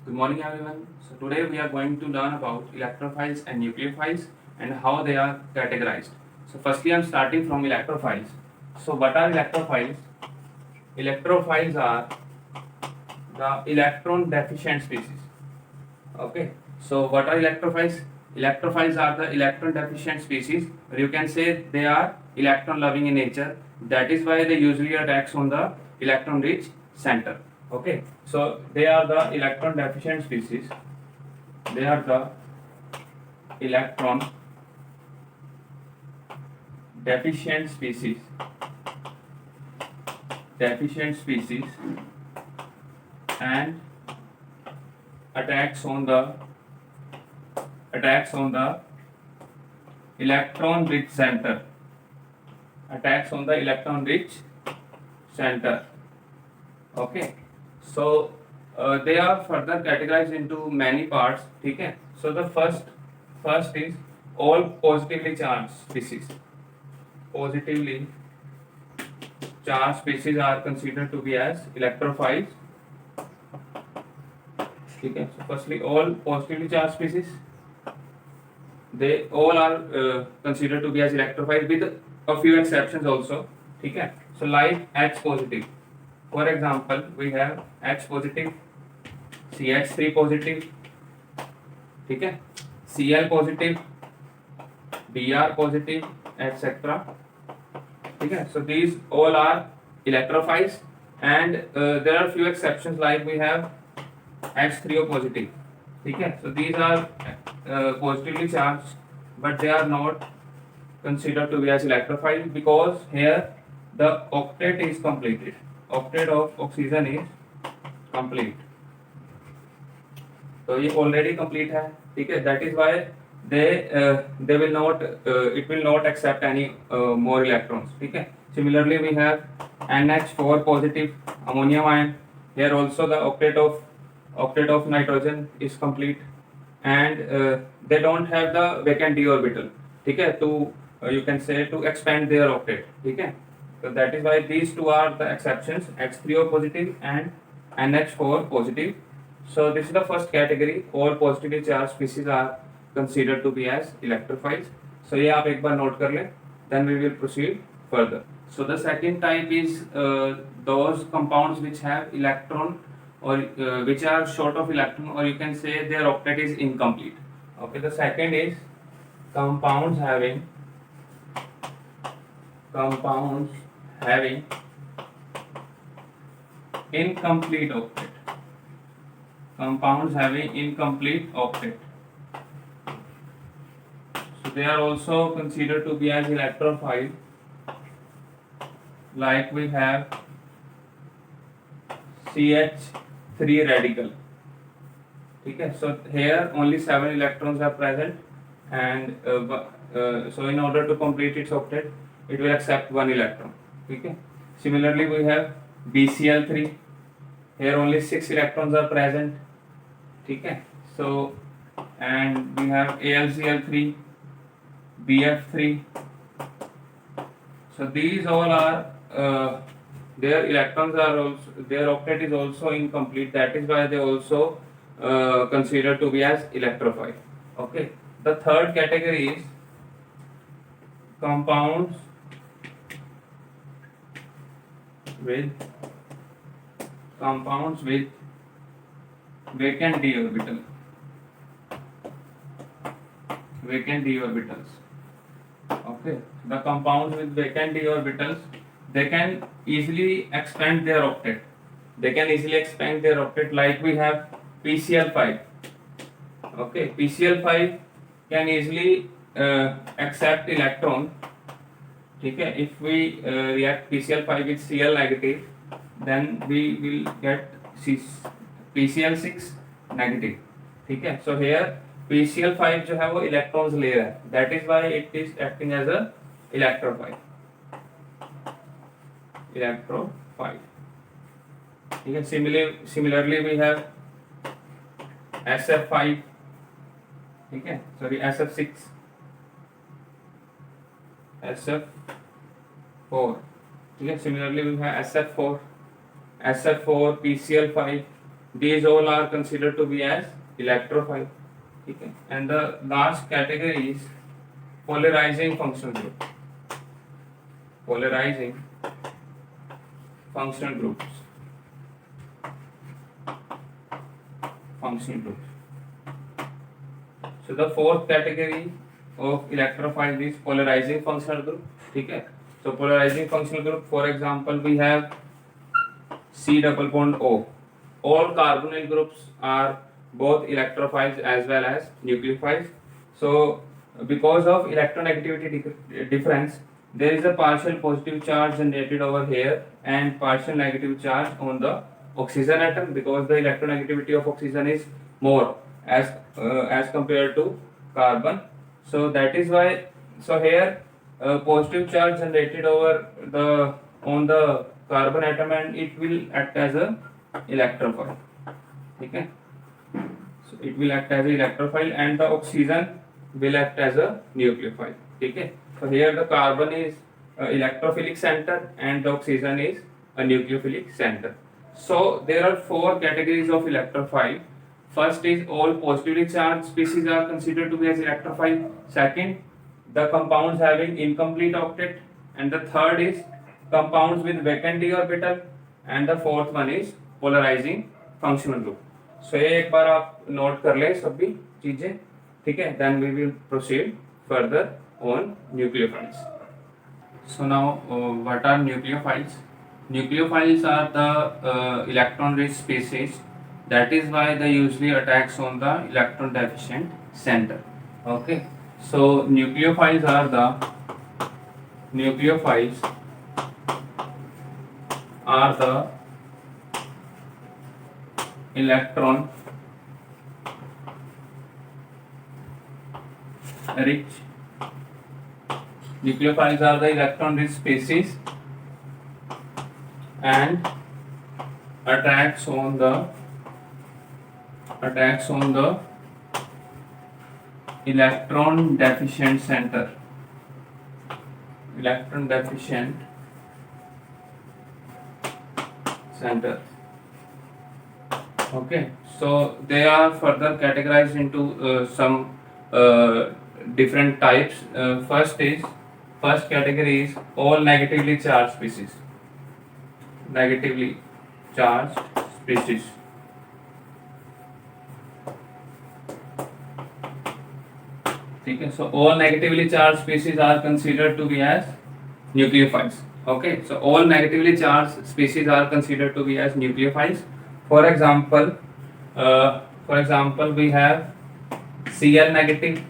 Good morning everyone. So today we are going to learn about electrophiles and nucleophiles and how they are categorized. So firstly I am starting from electrophiles. So what are electrophiles? Electrophiles are the electron deficient species. Okay. So what are electrophiles? Electrophiles are the electron deficient species, or you can say they are electron loving in nature. That is why they usually attacks on the electron rich center. Okay. So they are the electron deficient species. They are the electron deficient species. Deficient species and attacks on the attacks on the electron rich center. Attacks on the electron rich center. Okay. So they are further categorized into many parts. Okay. So the first is all positively charged species. Positively charged species are considered to be as electrophiles. Okay. So firstly, all positively charged species, they all are considered to be as electrophiles with a few exceptions also. Okay. So like H positive. For example, we have H positive, CH3 positive, ठीक है, Cl positive, Br positive, etc. ठीक है. So these all are electrophiles, and there are few exceptions like we have H3O positive. ठीक है. So these are positively charged, but they are not considered to be as electrophile because here the octet is completed. Octet of oxygen is complete. तो ये already complete है. ठीक है. That is why they will not it will not accept any more electrons. ठीक है. Similarly we have NH4 positive ammonium ion. Here also the octet of nitrogen is complete, and they don't have the vacant d orbital. ठीक है. To you can say to expand their octet. ठीक है. So that is why these two are the exceptions, H3O positive and NH4 positive. So this is the first category. All positively charged species are considered to be as electrophiles. So ये आप एक बार note कर लें. Then we will proceed further. So the second type is those compounds which have electron or which are short of electron, or you can say their octet is incomplete. Okay. The second is compounds having incomplete octet. Compounds having incomplete octet. So they are also considered to be as electrophile. Like we have CH3 radical. Okay. So here only 7 electrons are present, and so in order to complete its octet, it will accept 1 electron. Okay. Similarly, we have BCl3. Here only 6 electrons are present. Okay. So and we have AlCl3, BF3. So these all are their electrons are also, their octet is also incomplete. That is why they also considered to be as electrophile. Okay. The third category is compounds with vacant d orbital. Vacant d orbitals. Okay. The compounds with vacant d orbitals, they can easily expand their octet. Like we have PCl5. Okay. PCl5 can easily accept electron. Okay. If we react PCl5 with Cl negative, then we will get PCl6 negative. ठीक है. So here PCl5 जो है वो electrons ले रहा है. That is why it is acting as a electrophile. ठीक है. Similarly we have SF5. ठीक है. Sorry, SF6, SF4. ठीक है. Similarly we have SF4, PCl5. these all are considered to be as electrophile. Okay. And the last category is polarizing functional group. Polarizing functional groups. Functional groups. So the fourth category of electrophile is polarizing functional group. Okay. So polarizing functional group, for example, we have C double bond O. All carbonyl groups are both electrophiles as well as nucleophiles. So because of electronegativity difference, there is a partial positive charge generated over here and partial negative charge on the oxygen atom, because the electronegativity of oxygen is more as compared to carbon. So that is why, so here positive charge generated over the on the carbon atom and it will act as a electrophile. Okay. So it will act as a electrophile and the oxygen will act as a nucleophile. Okay. So here the carbon is electrophilic center and the oxygen is a nucleophilic center. So there are four categories of electrophile. First is all positively charged species are considered to be as electrophile. Second, the compounds having incomplete octet, and the third is compounds with vacant d orbital, and the fourth one is polarizing functional group. So ये एक बार आप note कर ले सभी चीजें, ठीक है? Then we will proceed further on nucleophiles. So now what are nucleophiles? Nucleophiles are the electron-rich species. That is why they usually attacks on the electron deficient center. Okay. So nucleophiles are the electron rich. Nucleophiles are the electron rich species and attacks on the electron deficient center. Electron deficient center. Okay, so they are further categorized into some different types. First category is all negatively charged species. Negatively charged species. Okay, so all negatively charged species are considered to be as nucleophiles. Okay, so all negatively charged species are considered to be as nucleophiles. For example, we have Cl negative.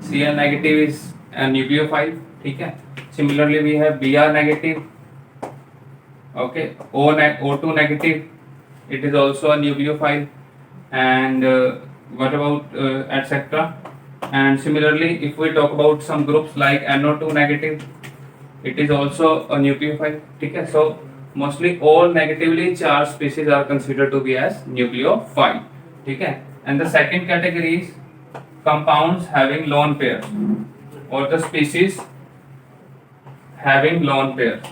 Cl negative is a nucleophile. Okay. Similarly, we have Br negative. Okay, O2 negative. It is also a nucleophile. And what about etc. And similarly, if we talk about some groups like NO2 negative, it is also a nucleophile. Okay, so mostly all negatively charged species are considered to be as nucleophile. Okay, and the second category is compounds having lone pairs, or the species having lone pairs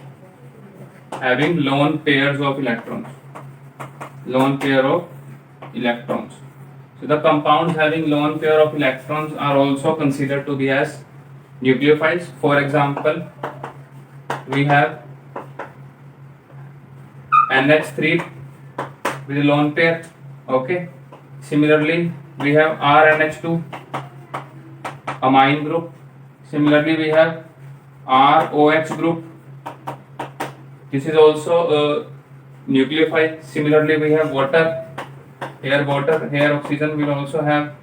of electrons. Lone pair of electrons. So the compounds having lone pair of electrons are also considered to be as nucleophiles. For example, we have NH3 with a lone pair. Okay. Similarly, we have RNH2 amine group. Similarly, we have ROH group. This is also a nucleophile. Similarly, we have water. Here oxygen will also have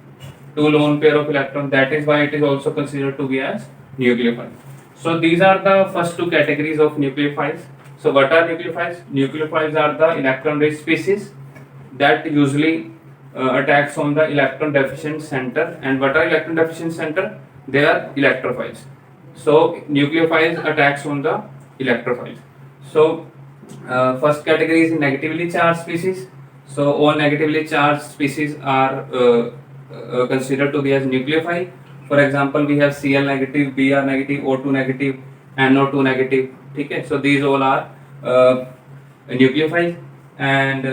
two lone pair of electrons. That is why it is also considered to be as nucleophile. So these are the first two categories of nucleophiles. So what are nucleophiles? Nucleophiles are the electron-rich species that usually attacks on the electron deficient center. And what are electron deficient center? They are electrophiles. So nucleophiles attacks on the electrophiles. So first category is negatively charged species. So all negatively charged species are considered to be as nucleophile. For example, we have Cl negative, Br negative, O2 negative, NO2 negative. Okay, so these all are nucleophiles. And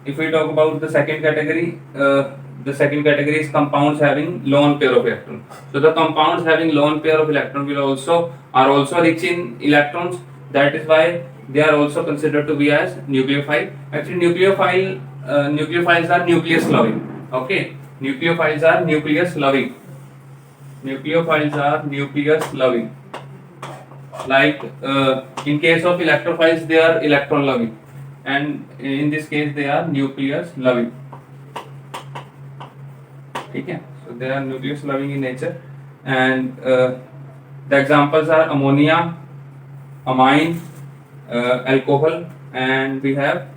if we talk about the second category, the second category is compounds having lone pair of electrons. So the compounds having lone pair of electrons are also rich in electrons. That is why they are also considered to be as nucleophile. Actually, nucleophiles are nucleus loving. Okay, nucleophiles are nucleus loving. Nucleophiles are nucleus loving. Like in case of electrophiles, they are electron loving, and in this case they are nucleus loving. Okay, so they are nucleus loving in nature, and the examples are ammonia, amine, alcohol, and we have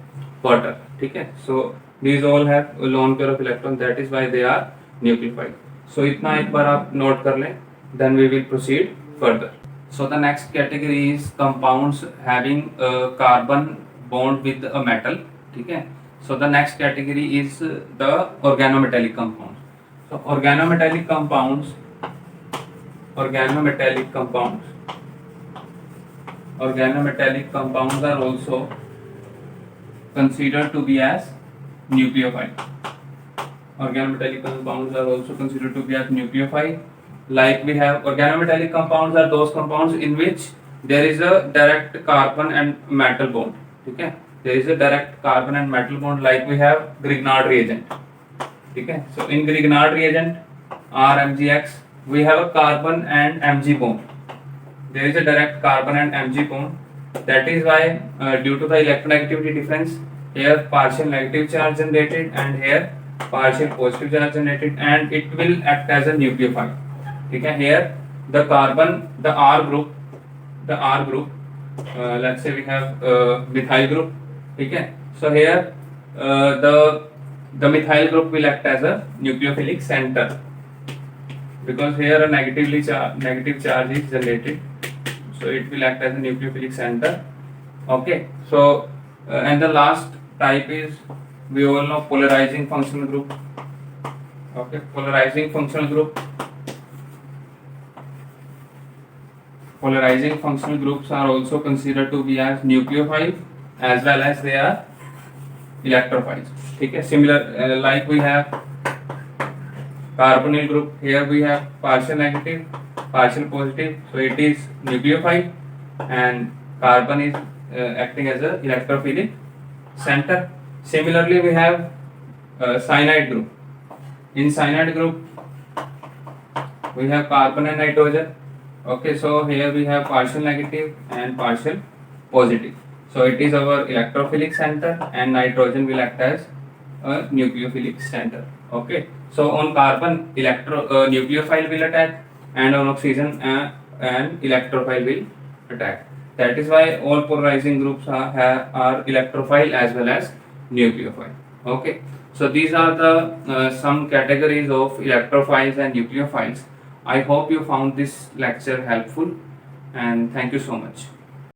water. Okay, so these all have a lone pair of electrons. That is why they are nucleophile. So इतना एक बार आप note कर लें. Then we will proceed further. So the next category is compounds having a carbon bond with a metal. Okay. So the next category is the organometallic compounds. So organometallic compounds are also considered to be as nucleophile. Organometallic compounds are also considered to be as nucleophile. Like we have organometallic compounds are those compounds in which there is a direct carbon and metal bond. Okay, there is a direct carbon and metal bond. Like we have Grignard reagent. Okay, so in Grignard reagent RMgX we have a carbon and Mg bond. There is a direct carbon and Mg bond. That is why due to the electronegativity difference, here partial negative charge generated and here partial positive charge generated, and it will act as a nucleophile. Okay, here the carbon, the R group, let's say we have methyl group. Okay, so here the methyl group will act as a nucleophilic center, because here a negative charge is generated, so it will act as a nucleophilic center. Okay, so and the last type is, we all know, polarizing functional group. Okay, polarizing functional groups are also considered to be as nucleophiles, as well as they are electrophiles. Okay, similar like we have carbonyl group. Here we have partial negative, partial positive, so it is nucleophile, and carbon is acting as a electrophilic center. Similarly, we have cyanide group. In cyanide group, we have carbon and nitrogen. Okay, so here we have partial negative and partial positive. So it is our electrophilic center, and nitrogen will act as a nucleophilic center. Okay, so on carbon, nucleophile will attack, and on oxygen, an electrophile will attack. That is why all polarizing groups are electrophile as well as nucleophile. Okay, so these are the some categories of electrophiles and nucleophiles. I hope you found this lecture helpful, and thank you so much.